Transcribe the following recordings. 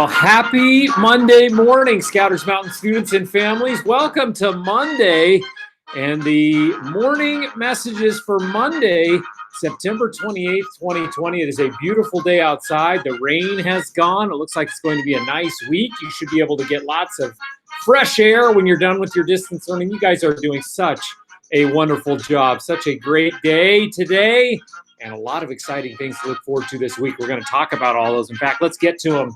Well, happy Monday morning, Scouters Mountain students and families. Welcome to Monday and the morning messages for Monday, September 28th, 2020. It is a beautiful day outside. The rain has gone. It looks like it's going to be a nice week. You should be able to get lots of fresh air when you're done with your distance learning. You guys are doing such a wonderful job. Such a great day today and a lot of exciting things to look forward to this week. We're going to talk about all those. In fact, let's get to them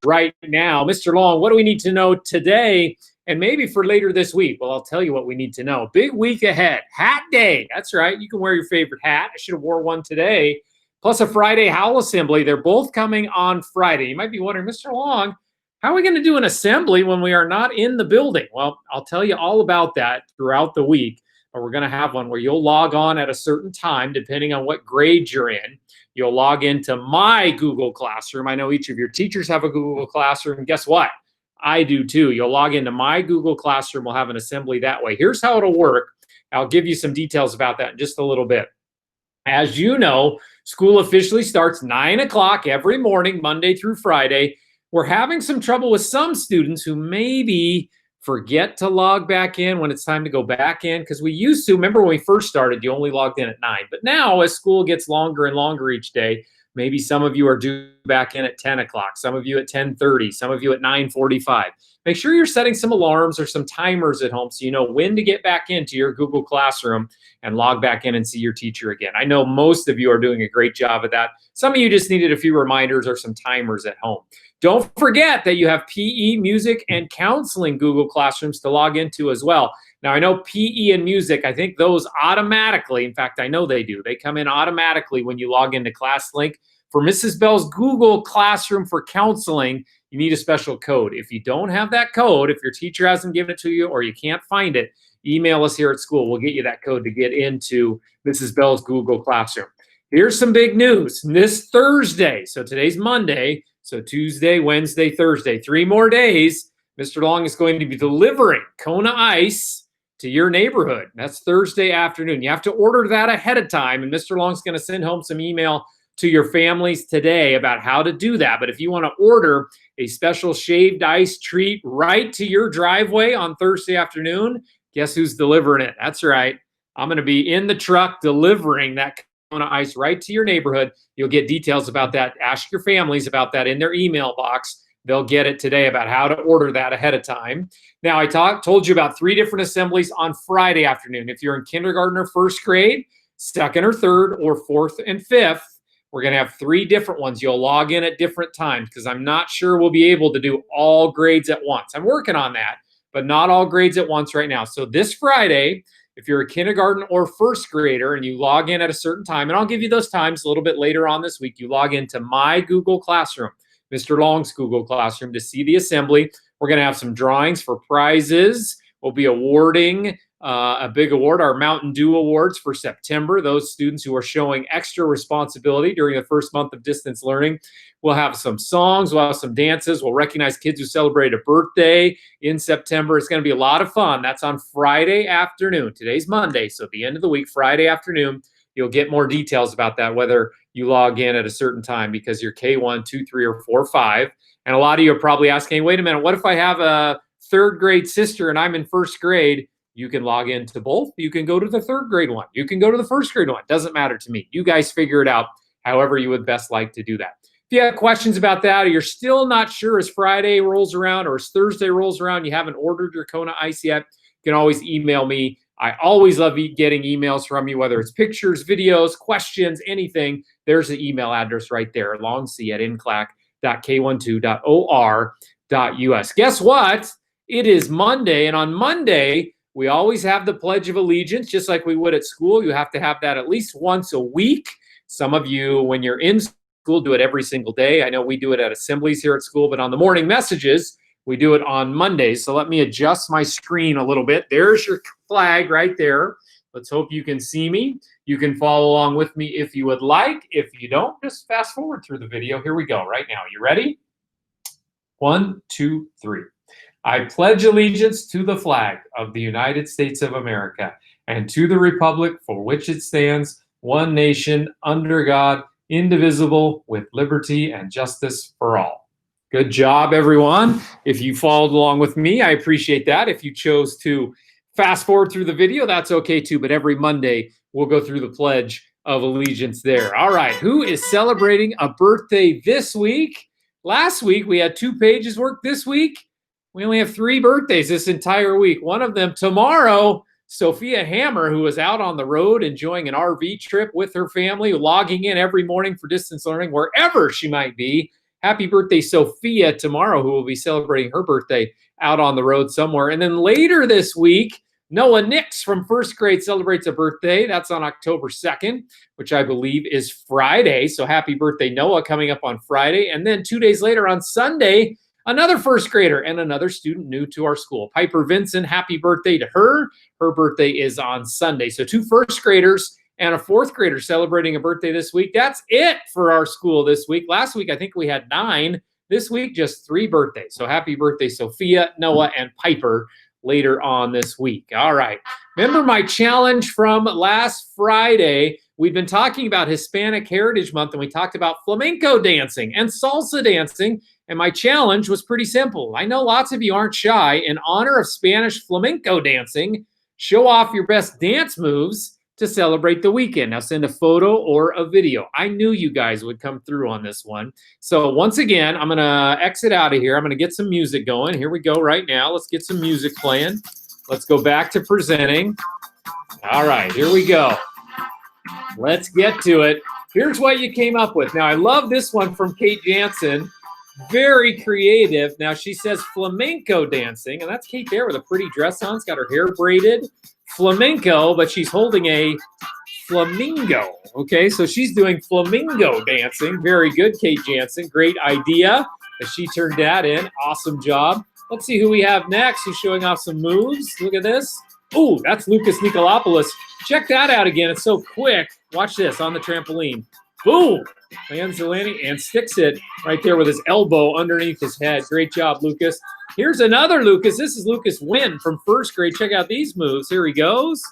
right now. Mr. Long, what do we need to know today and maybe for later this week? Well, I'll tell you what we need to know. Big week ahead. Hat Day. That's right. You can wear your favorite hat. I should have wore one today. Plus a Friday Howl Assembly. They're both coming on Friday. You might be wondering, Mr. Long, how are we going to do an assembly when we are not in the building? Well, I'll tell you all about that throughout the week. But we're going to have one where you'll log on at a certain time, depending on what grade you're in. You'll log into my Google Classroom. I know each of your teachers have a Google Classroom. Guess what? I do too. You'll log into my Google Classroom. We'll have an assembly that way. Here's how it'll work. I'll give you some details about that in just a little bit. As you know, school officially starts 9 o'clock every morning, Monday through Friday. We're having some trouble with some students who maybe forget to log back in when it's time to go back in, because we used to, remember when we first started, you only logged in at 9. But now as school gets longer and longer each day, maybe some of you are due back in at 10 o'clock, some of you at 10:30, some of you at 9:45. Make sure you're setting some alarms or some timers at home so you know when to get back into your Google Classroom and log back in and see your teacher again. I know most of you are doing a great job of that. Some of you just needed a few reminders or some timers at home. Don't forget that you have PE, music, and counseling Google Classrooms to log into as well. Now, I know PE and music, I think those automatically, in fact, I know they do. They come in automatically when you log into ClassLink. For Mrs. Bell's Google Classroom for counseling, you need a special code. If you don't have that code, if your teacher hasn't given it to you or you can't find it, email us here at school. We'll get you that code to get into Mrs. Bell's Google Classroom. Here's some big news. This Thursday, so today's Monday, so Tuesday, Wednesday, Thursday, 3 more days, Mr. Long is going to be delivering Kona Ice to your neighborhood. That's Thursday afternoon. You have to order that ahead of time, and Mr. Long's going to send home some email to your families today about how to do that. But if you want to order a special shaved ice treat right to your driveway on Thursday afternoon, guess who's delivering it? That's right. I'm going to be in the truck delivering that Kona Ice right to your neighborhood. You'll get details about that. Ask your families about that in their email box. They'll get it today about how to order that ahead of time. Now, I told you about 3 different assemblies on Friday afternoon. If you're in kindergarten or first grade, second or third, or fourth and fifth, we're going to have 3 different ones. You'll log in at different times because I'm not sure we'll be able to do all grades at once. I'm working on that, but not all grades at once right now. So this Friday, if you're a kindergarten or first grader and you log in at a certain time, and I'll give you those times a little bit later on this week, you log into my Google Classroom, Mr. Long's Google Classroom, to see the assembly. We're going to have some drawings for prizes. We'll be awarding a big award, our Mountain Dew Awards for September. Those students who are showing extra responsibility during the first month of distance learning. We'll have some songs. We'll have some dances. We'll recognize kids who celebrate a birthday in September. It's going to be a lot of fun. That's on Friday afternoon. Today's Monday, so at the end of the week, Friday afternoon, you'll get more details about that, whether you log in at a certain time because you're K1, 2, 3, or 4, 5. And a lot of you are probably asking, wait a minute, what if I have a third grade sister and I'm in first grade? You can log into both. You can go to the third grade one. You can go to the first grade one. Doesn't matter to me. You guys figure it out however you would best like to do that. If you have questions about that, or you're still not sure as Friday rolls around or as Thursday rolls around, you haven't ordered your Kona Ice yet, you can always email me. I always love getting emails from you, whether it's pictures, videos, questions, anything. There's the email address right there, longc@nclac.k12.or.us. Guess what? It is Monday, and on Monday, we always have the Pledge of Allegiance, just like we would at school. You have to have that at least once a week. Some of you, when you're in school, do it every single day. I know we do it at assemblies here at school, but on the morning messages, we do it on Mondays. So let me adjust my screen a little bit. There's your flag right there. Let's hope you can see me. You can follow along with me if you would like. If you don't, just fast forward through the video. Here we go right now. You ready? 1, 2, 3. I pledge allegiance to the flag of the United States of America and to the republic for which it stands, one nation, under God, indivisible, with liberty and justice for all. Good job, everyone. If you followed along with me, I appreciate that. If you chose to fast forward through the video, that's okay too. But every Monday, we'll go through the Pledge of Allegiance there. All right, who is celebrating a birthday this week? Last week, we had 2 pages work. This week, we only have 3 birthdays this entire week. One of them tomorrow, Sophia Hammer, who is out on the road enjoying an RV trip with her family, logging in every morning for distance learning, wherever she might be. Happy birthday, Sophia, tomorrow, who will be celebrating her birthday out on the road somewhere. And then later this week, Noah Nix from first grade celebrates a birthday. That's on October 2nd, which I believe is Friday. So happy birthday, Noah, coming up on Friday. And then 2 days later on Sunday, another first grader and another student new to our school. Piper Vincent, happy birthday to her. Her birthday is on Sunday. So 2 first graders and a 4th grader celebrating a birthday this week. That's it for our school this week. Last week, I think we had 9. This week, just 3 birthdays. So happy birthday, Sophia, Noah, and Piper later on this week. All right. Remember my challenge from last Friday? We've been talking about Hispanic Heritage Month, and we talked about flamenco dancing and salsa dancing. And my challenge was pretty simple. I know lots of you aren't shy. In honor of Spanish flamenco dancing, show off your best dance moves to celebrate the weekend. Now send a photo or a video. I knew you guys would come through on this one. So once again, I'm gonna exit out of here. I'm gonna get some music going. Here we go right now. Let's get some music playing. Let's go back to presenting. All right, here we go. Let's get to it. Here's what you came up with. Now I love this one from Kate Jansen. Very creative. Now she says flamenco dancing, and that's Kate there with a pretty dress on. She's got her hair braided. Flamenco, but she's holding a flamingo. Okay, so she's doing flamingo dancing. Very good, Kate Jansen. Great idea that she turned that in. Awesome job. Let's see who we have next who's showing off some moves. Look at this. Oh, that's Lucas Nikolopoulos. Check that out again. It's so quick. Watch this on the trampoline. Boom. Lands the landing and sticks it right there with his elbow underneath his head. Great job, Lucas. Here's another Lucas. This is Lucas Wynn from first grade. Check out these moves. Here he goes.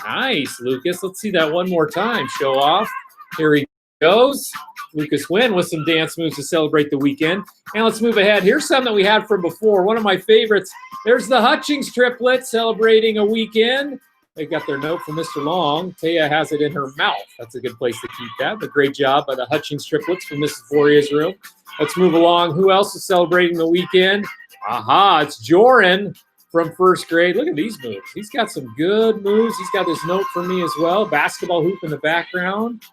Nice, Lucas. Let's see that one more time. Show off. Here he goes. Lucas Wynn with some dance moves to celebrate the weekend. And let's move ahead. Here's some that we had from before. One of my favorites. There's the Hutchings triplets celebrating a weekend. They got their note from Mr. Long. Taya has it in her mouth. That's a good place to keep that. But great job by the Hutchings triplets from Mrs. Gloria's room. Let's move along. Who else is celebrating the weekend? Aha, it's Joran from first grade. Look at these moves. He's got some good moves. He's got this note for me as well. Basketball hoop in the background.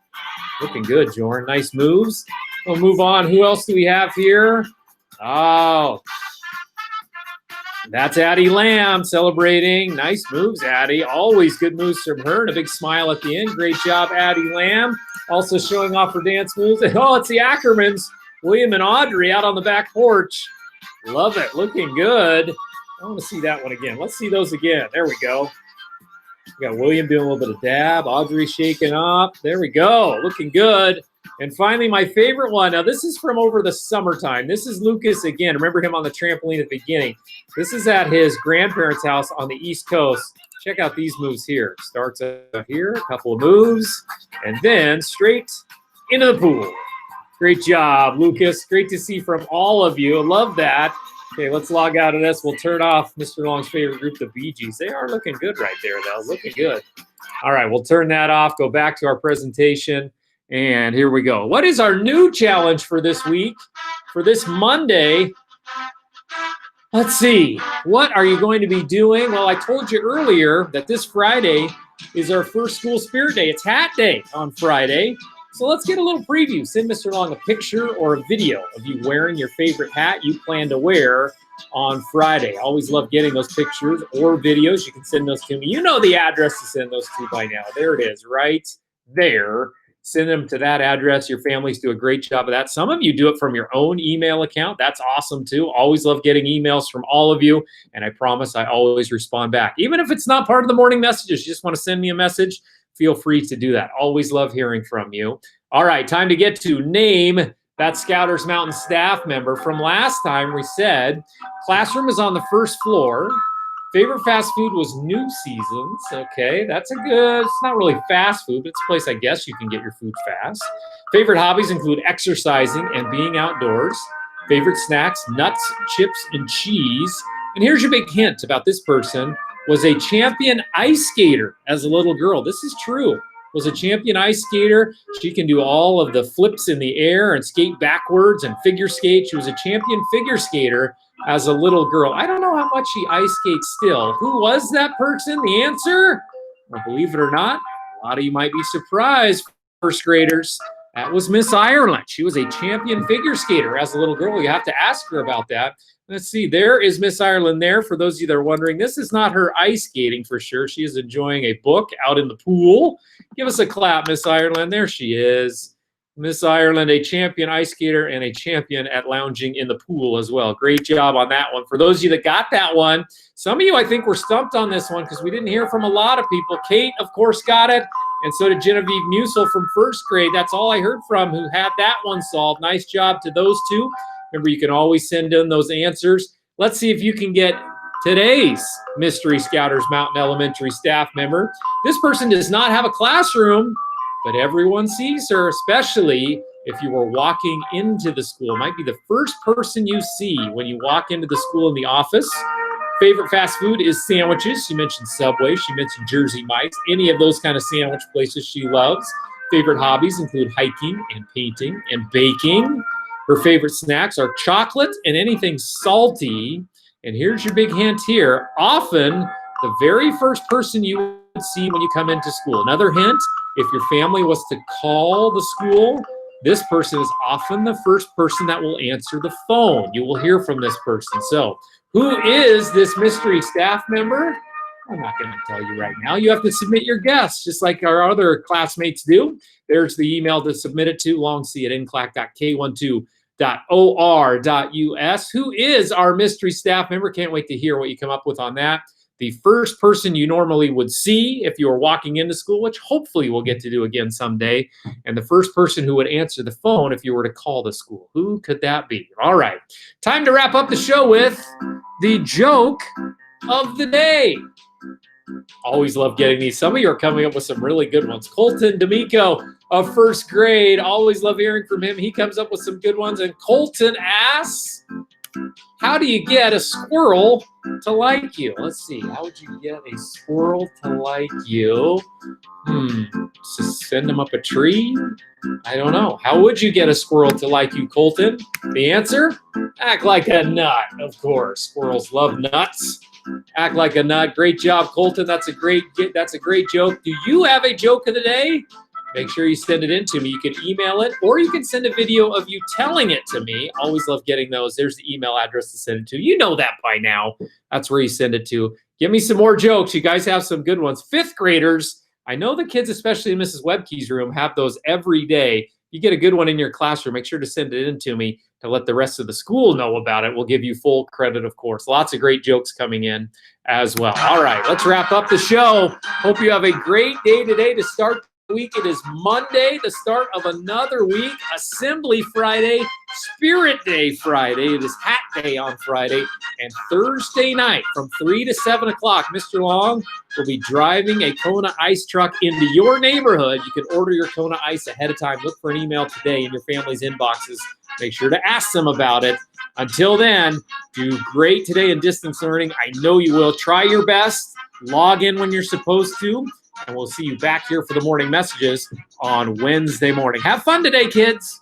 Looking good, Joran. Nice moves. We'll move on. Who else do we have here? Oh, that's Addie Lamb celebrating. Nice moves, Addie. Always good moves from her and a big smile at the end. Great job, Addie Lamb. Also showing off her dance moves. Oh, it's the Ackermans, William and Audrey out on the back porch. Love it. Looking good. I want to see that one again. Let's see those again. There we go. We got William doing a little bit of dab. Audrey shaking up. There we go. Looking good. And finally, my favorite one. Now, this is from over the summertime. This is Lucas again. Remember him on the trampoline at the beginning. This is at his grandparents' house on the East Coast. Check out these moves here. Starts out here, a couple of moves, and then straight into the pool. Great job, Lucas. Great to see from all of you. Love that. Okay, let's log out of this. We'll turn off Mr. Long's favorite group, the Bee Gees. They are looking good right there, though. Looking good. All right, we'll turn that off, go back to our presentation, and here we go. What is our new challenge for this week, for this Monday? Let's see. What are you going to be doing? Well, I told you earlier that this Friday is our first school spirit day. It's Hat Day on Friday. So let's get a little preview. Send Mr. Long a picture or a video of you wearing your favorite hat you plan to wear on Friday. I always love getting those pictures or videos. You can send those to me. You know the address to send those to by now. There it is, right there. Send them to that address. Your families do a great job of that. Some of you do it from your own email account. That's awesome too. Always love getting emails from all of you. And I promise I always respond back. Even if it's not part of the morning messages, you just want to send me a message, feel free to do that. Always love hearing from you. All right, time to get to name that Scouters Mountain staff member. From last time, we said classroom is on the first floor. Favorite fast food was New Seasons. Okay, that's a good, it's not really fast food, but it's a place I guess you can get your food fast. Favorite hobbies include exercising and being outdoors. Favorite snacks, nuts, chips, and cheese. And here's your big hint about this person. Was a champion ice skater as a little girl. This is true. Was a champion ice skater. She can do all of the flips in the air and skate backwards and figure skate. She was a champion figure skater as a little girl. I don't know how much she ice skates still. Who was that person? The answer? Well, believe it or not, a lot of you might be surprised, first graders. That was Miss Ireland. She was a champion figure skater as a little girl. You have to ask her about that. Let's see. There is Miss Ireland there. For those of you that are wondering, this is not her ice skating for sure. She is enjoying a book out in the pool. Give us a clap, Miss Ireland. There she is. Miss Ireland, a champion ice skater and a champion at lounging in the pool as well. Great job on that one. For those of you that got that one, some of you I think were stumped on this one because we didn't hear from a lot of people. Kate, of course, got it. And so did Genevieve Musel from first grade. That's all I heard from who had that one solved. Nice job to those two. Remember, you can always send in those answers. Let's see if you can get today's Mystery Scouters Mountain Elementary staff member. This person does not have a classroom, but everyone sees her, especially if you were walking into the school. It might be the first person you see when you walk into the school in the office. Favorite fast food is sandwiches. She mentioned Subway. She mentioned Jersey Mike's. Any of those kind of sandwich places she loves. Favorite hobbies include hiking and painting and baking. Her favorite snacks are chocolate and anything salty. And here's your big hint here. Often, the very first person you would see when you come into school. Another hint, if your family was to call the school, this person is often the first person that will answer the phone. You will hear from this person. So, who is this mystery staff member? I'm not going to tell you right now. You have to submit your guess, just like our other classmates do. There's the email to submit it to, longc@nclac.k12.or.us. Who is our mystery staff member? Can't wait to hear what you come up with on that. The first person you normally would see if you were walking into school, which hopefully we'll get to do again someday, and the first person who would answer the phone if you were to call the school. Who could that be? All right, time to wrap up the show with the joke of the day. Always love getting these. Some of you are coming up with some really good ones. Colton D'Amico of first grade. Always love hearing from him. He comes up with some good ones. And Colton asks, how do you get a squirrel to like you? Let's see. How would you get a squirrel to like you? Just send them up a tree? I don't know. How would you get a squirrel to like you, Colton? The answer? Act like a nut, of course. Squirrels love nuts. Act like a nut. Great job, Colton. That's a great joke. Do you have a joke of the day? Make sure you send it in to me. You can email it, or you can send a video of you telling it to me. Always love getting those. There's the email address to send it to. You know that by now. That's where you send it to. Give me some more jokes. You guys have some good ones. Fifth graders, I know the kids, especially in Mrs. Webke's room, have those every day. You get a good one in your classroom, make sure to send it in to me to let the rest of the school know about it. We'll give you full credit, of course. Lots of great jokes coming in as well. All right, let's wrap up the show. Hope you have a great day today to start the week. It is Monday, the start of another week. Assembly Friday, Spirit Day Friday. It is Hat Day on Friday. And Thursday night from 3 to 7 o'clock, Mr. Long will be driving a Kona ice truck into your neighborhood. You can order your Kona ice ahead of time. Look for an email today in your family's inboxes. Make sure to ask them about it. Until then, do great today in distance learning. I know you will. Try your best. Log in when you're supposed to. And we'll see you back here for the morning messages on Wednesday morning. Have fun today, kids.